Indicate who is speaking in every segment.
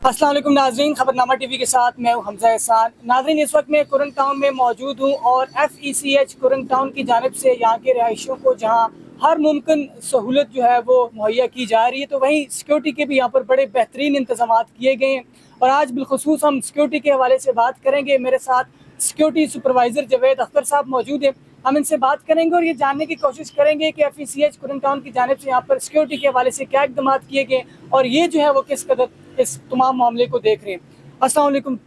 Speaker 1: अस्सलाम वालेकुम नाजरीन, खबरनामा टीवी के साथ मैं हूं हमजा एहसान। नाजरीन, इस वक्त मैं कुरंग टाउन में मौजूद हूं और FECH कुरंग टाउन की जानिब से यहाँ के रहायशियों को जहाँ हर मुमकिन सहूलत जो है वो मुहैया की जा रही है, तो वहीं सिक्योरिटी के भी यहाँ पर बड़े बेहतरीन इंतजाम किए गए हैं। और आज बिलखुसूस हम सिक्योरिटी के हवाले से बात करेंगे। मेरे साथ सिक्योरिटी सुपरवाइज़र जवेद अख्तर साहब मौजूद हैं। हम इनसे बात करेंगे और ये जानने की कोशिश करेंगे कि FECH कुरंग टाउन की जानिब से यहाँ पर सिक्योरिटी के हवाले से क्या इक़दाम किए गए और ये जो है वो किस कदर इस तमाम मामले को देख रहे हैं। अस्सलाम वालेकुम।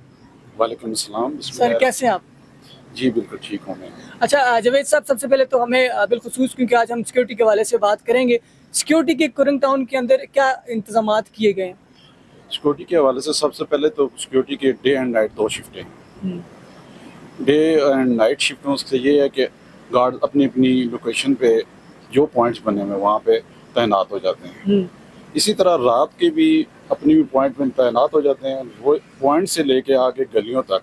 Speaker 2: वालेकुम अस्सलाम।
Speaker 1: सर कैसे हैं आप?
Speaker 2: जी बिल्कुल ठीक हूँ मैं।
Speaker 1: अच्छा जवेद साहब, सबसे पहले तो हमें बिलखुसूस, क्योंकि आज हम सिक्योरिटी के हवाले से बात करेंगे, सिक्योरिटी के कुरंग टाउन के अंदर क्या इंतजाम किए गए हैं?
Speaker 2: सिक्योरिटी के हवाले से सबसे पहले तो सिक्योरिटी के डे एंड नाइट दो शिफ्टें हैं। डे एंड नाइट शिफ्टों से ये है कि गार्ड अपनी अपनी लोकेशन पे जो पॉइंट्स बने हुए वहाँ पे तैनात हो जाते हैं। इसी तरह रात के भी अपनी भी पॉइंट में तैनात हो जाते हैं। वो पॉइंट से लेके आगे गलियों तक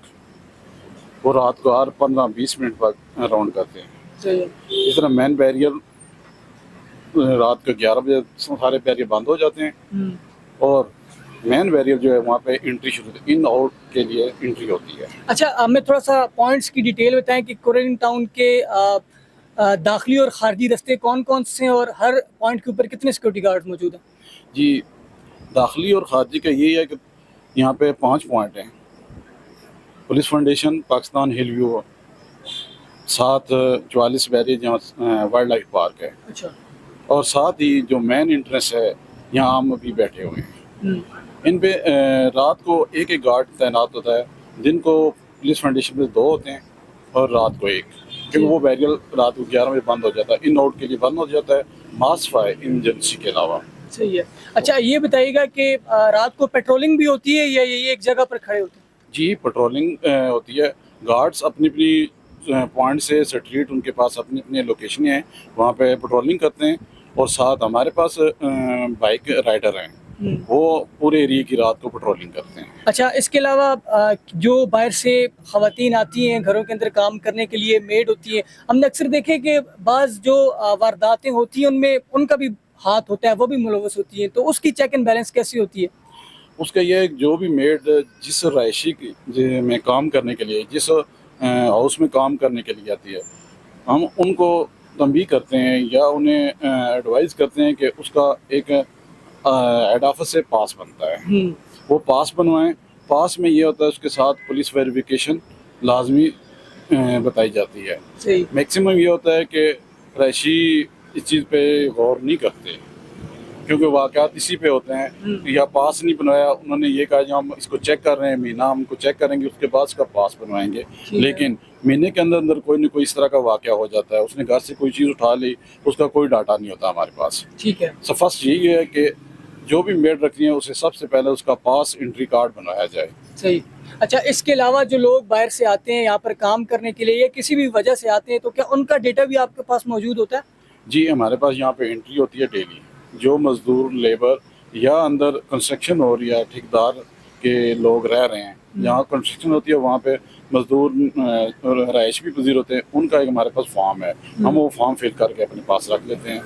Speaker 2: वो रात को हर 15-20 मिनट पर राउंड करते हैं। इस तरह मेन बैरियर रात को 11 बजे सारे बैरियर बंद हो जाते हैं और मेन बैरियर जो है वहाँ पे एंट्री शुरू होती है, इन आउट के लिए एंट्री होती है।
Speaker 1: अच्छा, हमें थोड़ा सा पॉइंट्स की डिटेल बताएं कि कुरंग टाउन के दाखिली और खारजी रास्ते कौन कौन से हैं और हर पॉइंट के ऊपर कितने सिक्योरिटी गार्ड मौजूद हैं?
Speaker 2: जी, दाखिली और खारजी का यही है कि यहाँ पे 5 पॉइंट हैं। पुलिस फाउंडेशन, पाकिस्तान हिल व्यू, साथ 44 बैरियर जहाँ वाइल्ड लाइफ पार्क है।
Speaker 1: अच्छा।
Speaker 2: और साथ ही जो मेन इंट्रेंस है यहाँ हम अभी बैठे हुए हैं। इन पे रात को एक एक गार्ड तैनात होता है। दिन को पुलिस फाउंडेशन में 2 होते हैं और रात को 1, क्योंकि वो बैरियर रात को 11 बजे बंद हो जाता है, इन आउट के लिए बंद हो जाता है, मास फायर इमरजेंसी के अलावा।
Speaker 1: सही है। अच्छा ये बताइएगा कि रात को पेट्रोलिंग भी होती है या ये एक जगह पर खड़े होते हैं?
Speaker 2: जी, पेट्रोलिंग होती है। गार्ड्स अपनी अपनी पॉइंट से स्ट्रीट उनके पास अपनी अपनी लोकेशन है, वहाँ पे पेट्रोलिंग करते हैं। और साथ हमारे पास बाइक राइडर हैं, वो पूरे एरिया की रात को पेट्रोलिंग करते हैं।
Speaker 1: अच्छा, इसके अलावा जो बाहर से ख़वातीन आती हैं घरों के अंदर काम करने के लिए, मेड होती है, हमने अक्सर देखे कि बाज़ जो वारदातें होती हैं उनमें उनका भी हाथ होता है, वो भी मुलव्वस होती हैं, तो उसकी चेक एंड बैलेंस कैसी होती है?
Speaker 2: उसका यह है कि जो भी मेड जिस रहायशी में काम करने के लिए, जिस हाउस में काम करने के लिए आती है, हम उनको तंबीह करते हैं या उन्हें एडवाइस करते हैं कि उसका एक हेड ऑफिस से पास बनता है, वो पास बनवाएं। पास में ये होता है उसके साथ पुलिस वेरिफिकेशन लाजमी बताई जाती है। मैक्सिमम ये होता है कि रहायशी इस चीज़ पे गौर नहीं करते, क्योंकि वाक़यात इसी पे होते हैं। या पास नहीं बनवाया, उन्होंने ये कहा कि हम इसको चेक कर रहे हैं, महीना हमको चेक करेंगे, उसके बाद इसका पास बनवाएंगे। लेकिन महीने के अंदर अंदर कोई न कोई इस तरह का वाक़या हो जाता है, उसने घर से कोई चीज़ उठा ली, उसका कोई डाटा नहीं होता हमारे पास।
Speaker 1: ठीक है।
Speaker 2: सो फर्स्ट यही है कि जो भी मेड रखनी है उसे सबसे पहले उसका पास एंट्री कार्ड बनवाया जाए।
Speaker 1: सही। अच्छा, इसके अलावा जो लोग बाहर से आते हैं यहाँ पर काम करने के लिए या किसी भी वजह से आते हैं, तो क्या उनका डेटा भी आपके पास मौजूद होता है?
Speaker 2: जी, हमारे पास यहाँ पे एंट्री होती है डेली। जो मजदूर, लेबर या अंदर कंस्ट्रक्शन हो रही है, ठेकेदार के लोग रह रहे हैं, जहाँ कंस्ट्रक्शन होती है वहाँ पे मजदूर रहायश भी पजीर होते हैं, उनका एक हमारे पास फॉर्म है, हम वो फॉर्म फिल करके अपने पास रख लेते हैं,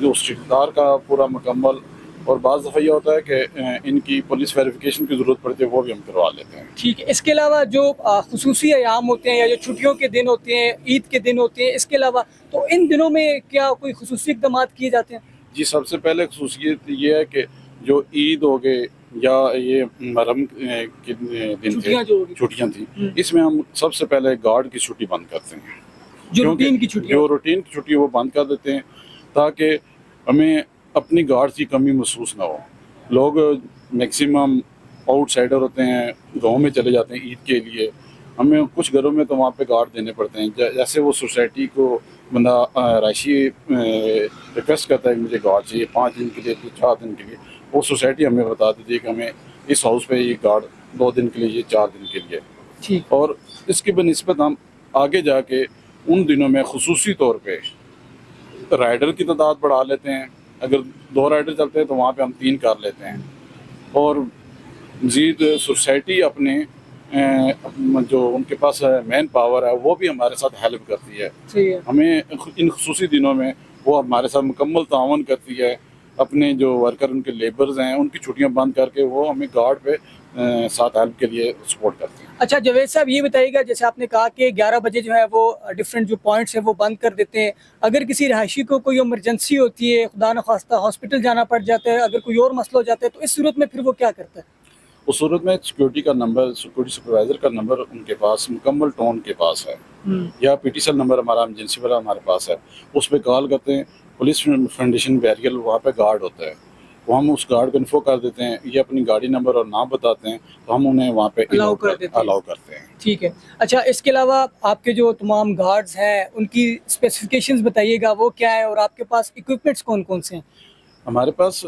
Speaker 2: जो उस ठेकेदार का पूरा मुकम्मल। और बाज़ दफ़ा ये होता है कि इनकी पुलिस वेरिफिकेशन की ज़रूरत पड़ती है, वो भी हम करवा लेते हैं।
Speaker 1: ठीक है। इसके अलावा जो खुसूसी अयाम होते हैं या जो छुट्टियों के दिन होते हैं, ईद के दिन होते हैं, इसके अलावा तो इन दिनों में क्या कोई खुसूसी इक़दाम किए जाते हैं?
Speaker 2: जी, सबसे पहले खुसूसियत ये है कि जो ईद हो गए या ये मुहर्रम के दिन थे, छुट्टियाँ थी, इसमें हम सबसे पहले गार्ड की छुट्टी बंद करते हैं।
Speaker 1: जो रूटीन की
Speaker 2: छुट्टी वो बंद कर देते हैं, ताकि हमें अपनी गार्ड की कमी महसूस ना हो। लोग मैक्सिमम आउटसाइडर होते हैं, गाँव में चले जाते हैं ईद के लिए, हमें कुछ घरों में तो वहाँ पे गार्ड देने पड़ते हैं। जैसे वो सोसाइटी को बंदा राशि रिक्वेस्ट करता है कि मुझे गार्ड चाहिए 5 दिन के लिए, 4 दिन के लिए, वो सोसाइटी हमें बता देती है कि हमें इस हाउस पे ये गार्ड 2 दिन के लिए, 4 दिन के लिए।
Speaker 1: ठीक।
Speaker 2: और इसकी बनिस्बत हम आगे जाके उन दिनों में खुसूसी तौर पे राइडर की तादाद बढ़ा लेते हैं। अगर 2 राइडर चलते हैं तो वहाँ पे हम 3 कर लेते हैं। और मज़ीद सोसाइटी अपने जो उनके पास मैन पावर है वो भी हमारे साथ हेल्प करती है। हमें इन खुसूसी दिनों में वो हमारे साथ मुकम्मल तावन करती है اپنے جو ورکر ان کے لیبرز ہیں ان کی چھٹیاں بند کر کے وہ ہمیں گارڈ پہ ساتھ ہیلپ کے لیے سپورٹ کرتے ہیں۔
Speaker 1: اچھا جاوید صاحب یہ بتائیے گا، جیسے آپ نے کہا کہ 11 بجے جو ہے وہ ڈفرینٹ جو پوائنٹس ہیں وہ بند کر دیتے ہیں، اگر کسی رہائشی کو کوئی ایمرجنسی ہوتی ہے، خدا نخواستہ ہاسپٹل جانا پڑ جاتا ہے، اگر کوئی اور مسئلہ ہو جاتا ہے، تو اس صورت میں پھر وہ کیا کرتا ہے؟
Speaker 2: اس صورت میں سیکورٹی کا نمبر، سیکورٹی سپروائزر کا نمبر ان کے پاس مکمل ٹون کے پاس ہے، یا پی ٹی سیل نمبر ہمارا ایمرجنسی والا ہمارے پاس ہے، اس پہ کال کرتے ہیں۔ پولیس فنڈیشن بیریئر وہاں پہ گارڈ ہوتا ہے، وہ ہم اس گارڈ کو انفو کر دیتے ہیں، یہ اپنی گاڑی نمبر اور نام بتاتے ہیں تو ہم انہیں وہاں پہ
Speaker 1: الاؤ کرتے ہیں۔ ٹھیک ہے، اچھا اس کے علاوہ آپ کے جو تمام گارڈز ہیں ان کی اسپیسیفکیشنز بتائیے گا وہ کیا ہے، اور آپ کے پاس اکوپمنٹس کون کون سے ہیں؟
Speaker 2: ہمارے پاس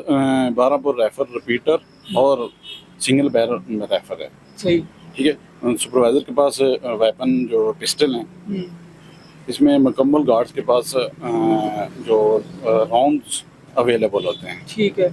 Speaker 2: 12 بور ریفر ریپیٹر اور سنگل بیرل ریفر ہے۔
Speaker 1: صحیح،
Speaker 2: ٹھیک ہے، سپروائزر کے پاس ویپن جو پسٹل ہیں، اس میں مکمل گارڈز کے پاس جو راؤنڈز اویلیبل ہوتے ہیں۔
Speaker 1: ٹھیک ہے،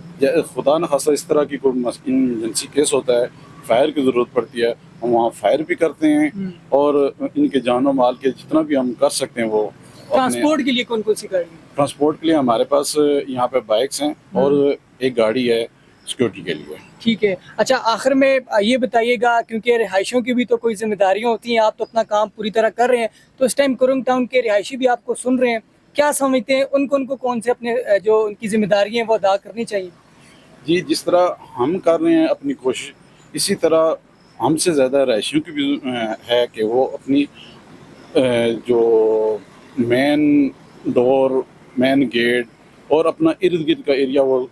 Speaker 2: خدا نخواستہ اس طرح کی کوئی ایمرجنسی کیس ہوتا ہے، فائر کی ضرورت پڑتی ہے، ہم وہاں فائر بھی کرتے ہیں، اور ان کے جان و مال کے جتنا بھی ہم کر سکتے ہیں وہ
Speaker 1: ٹرانسپورٹ کے لیے کون کون سی گاڑی ہیں؟
Speaker 2: ٹرانسپورٹ کے لیے ہمارے پاس یہاں پہ بائکس ہیں اور ایک گاڑی ہے سیکورٹی کے لیے۔
Speaker 1: ٹھیک ہے، اچھا آخر میں یہ بتائیے گا، کیونکہ رہائشیوں کی بھی تو کوئی ذمہ داریاں ہوتی ہیں، آپ تو اپنا کام پوری طرح کر رہے ہیں، تو اس ٹائم کرنگ ٹاؤن کے رہائشی بھی آپ کو سن رہے ہیں، کیا سمجھتے ہیں ان کو کون سے اپنے جو ان کی ذمہ داریاں ہیں وہ ادا کرنی چاہیے؟
Speaker 2: جی، جس طرح ہم کر رہے ہیں اپنی کوشش، اسی طرح ہم سے زیادہ رہائشیوں کی بھی ہے کہ وہ اپنی جو مین ڈور، مین گیٹ اور اپنا ارد گرد کا ایریا وہ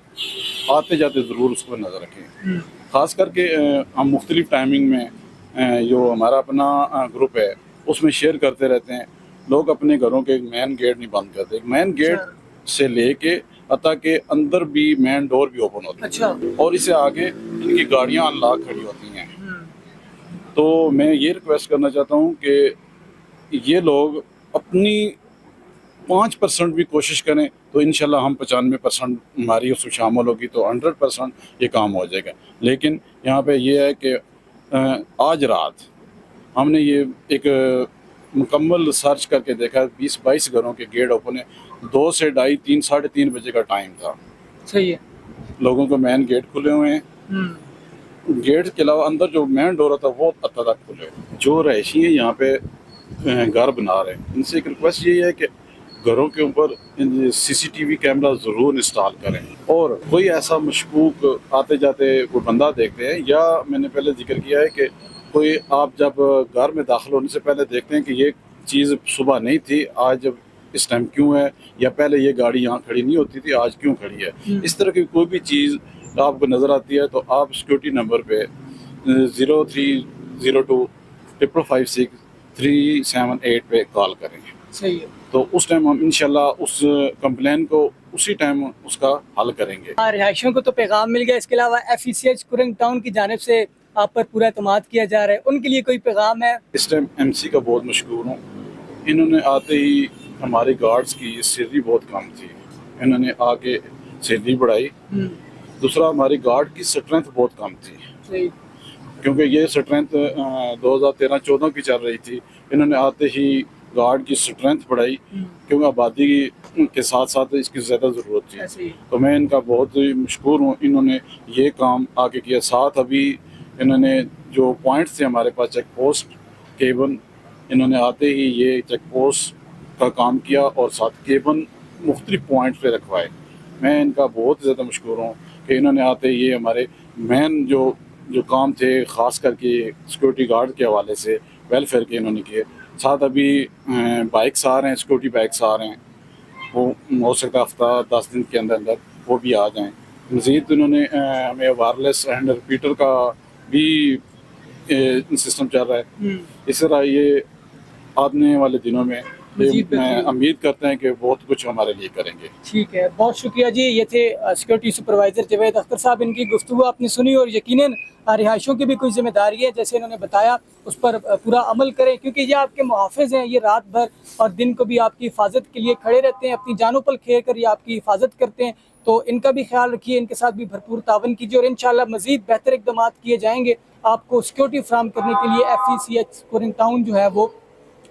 Speaker 2: آتے جاتے ضرور اس پر نظر رکھیں۔ خاص کر کے ہم مختلف ٹائمنگ میں جو ہمارا اپنا گروپ ہے اس میں شیئر کرتے رہتے ہیں، لوگ اپنے گھروں کے مین گیٹ نہیں بند کرتے، مین گیٹ سے لے کے حتیٰ کہ اندر بھی مین ڈور بھی اوپن ہوتی ہے،
Speaker 1: اچھا،
Speaker 2: اور اس سے آگے ان کی گاڑیاں انلاک کھڑی ہوتی ہیں۔ تو میں یہ ریکویسٹ کرنا چاہتا ہوں کہ یہ لوگ اپنی 5% بھی کوشش کریں تو انشاءاللہ ہم 95% ہماری اس میں شامل ہوگی تو 100% یہ کام ہو جائے گا۔ لیکن یہاں پہ یہ ہے کہ آج رات ہم نے یہ ایک مکمل سرچ کر کے دیکھا، 20-22 گھروں کے گیٹ اوپن ہے، 2 سے 2:30 3 ساڑھے 3 بجے کا ٹائم تھا،
Speaker 1: صحیح ہے،
Speaker 2: لوگوں کو مین گیٹ کھلے ہوئے ہیں، گیٹ کے علاوہ اندر جو مین ڈور تھا وہ حد تک کھلے ہوئے۔ جو رہائشی ہیں یہاں پہ گھر بنا رہے ہیں ان سے ایک ریکویسٹ یہی ہے کہ گھروں کے اوپر CCTV کیمرہ ضرور انسٹال کریں، اور کوئی ایسا مشکوک آتے جاتے کوئی بندہ دیکھتے ہیں، یا میں نے پہلے ذکر کیا ہے کہ کوئی آپ جب گھر میں داخل ہونے سے پہلے دیکھتے ہیں کہ یہ چیز صبح نہیں تھی، آج جب اس ٹائم کیوں ہے، یا پہلے یہ گاڑی یہاں کھڑی نہیں ہوتی تھی آج کیوں کھڑی ہے، اس طرح کی کوئی بھی چیز آپ کو نظر آتی ہے تو آپ سیکورٹی نمبر پہ 0302 556 378 پہ کال کریں گے۔
Speaker 1: صحیح ہے،
Speaker 2: تو اس ٹائم ہم انشاءاللہ اس کمپلین کو اسی ٹائم اس کا حل کریں گے۔
Speaker 1: رہائشیوں کو تو پیغام مل گیا، اس کے علاوہ FECH کرنگ ٹاؤن کی جانب سے آپ پر پورا اعتماد کیا جا رہا ہے، ان کے لیے کوئی پیغام ہے؟
Speaker 2: اس ٹائم MC کا بہت مشکور ہوں، انہوں نے آتے ہی ہمارے گارڈز کی سیلری بہت کم تھی، انہوں نے آ کے سیلری بڑھائی۔ دوسرا ہماری گارڈ کی اسٹرینتھ بہت کم تھی،
Speaker 1: صحیح،
Speaker 2: کیونکہ یہ اسٹرینتھ 2013-14 کی چل رہی تھی، انہوں نے آتے ہی گارڈ کی اسٹرینتھ بڑھائی کیونکہ آبادی کے ساتھ ساتھ اس کی زیادہ ضرورت تھی، تو میں ان کا بہت مشکور ہوں، انہوں نے یہ کام آگے کیا۔ ساتھ ابھی انہوں نے جو پوائنٹس تھے ہمارے پاس چیک پوسٹ کیبن، انہوں نے آتے ہی یہ چیک پوسٹ کا کام کیا اور ساتھ کیبن مختلف پوائنٹس پہ رکھوائے۔ میں ان کا بہت زیادہ مشکور ہوں کہ انہوں نے آتے ہی یہ ہمارے مین جو کام تھے، خاص کر کے سیکورٹی گارڈ کے حوالے سے ویلفیئر کے انہوں نے کیے۔ ساتھ ابھی بائکس آ رہے ہیں، سیکورٹی بائکس آ رہے ہیں، وہ ہو سکتا ہے ہفتہ 10 دن کے اندر وہ بھی آ جائیں۔ مزید انہوں نے ہمیں وائرلیس اینڈ ریپیٹر کا بھی سسٹم چل رہا ہے۔ اس طرح یہ آنے والے دنوں میں امید کرتے ہیں کہ بہت کچھ ہمارے لیے کریں گے۔
Speaker 1: ٹھیک ہے، بہت شکریہ جی۔ یہ تھے سیکورٹی سپروائزر جاوید اختر صاحب، ان کی گفتگو آپ نے سنی، اور یقیناً رہائشیوں کی بھی کوئی ذمہ داری ہے جیسے انہوں نے بتایا، اس پر پورا عمل کریں، کیونکہ یہ آپ کے محافظ ہیں، یہ رات بھر اور دن کو بھی آپ کی حفاظت کے لیے کھڑے رہتے ہیں، اپنی جانوں پر کھیل کر یہ آپ کی حفاظت کرتے ہیں، تو ان کا بھی خیال رکھیے، ان کے ساتھ بھی بھرپور تعاون کیجیے، اور انشاءاللہ مزید بہتر اقدامات کیے جائیں گے آپ کو سیکورٹی فراہم کرنے کے لیے۔ FECH کرنگ ٹاؤن جو ہے وہ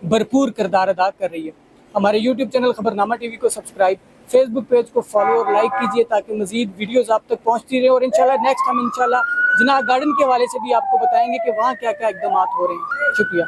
Speaker 1: بھرپور کردار ادا کر رہی ہے۔ ہمارے YouTube چینل خبرنامہ TV کو سبسکرائب फेस बुक पेज को फॉलो और लाइक कीजिए ताकि मज़ीद वीडियोज़ आप तक पहुँचती रहे। और इंशाल्लाह नेक्स्ट हम इंशाल्लाह जिनाह गार्डन के हवाले से भी आपको बताएंगे कि वहाँ क्या क्या इकदाम हो रहे हैं। शुक्रिया।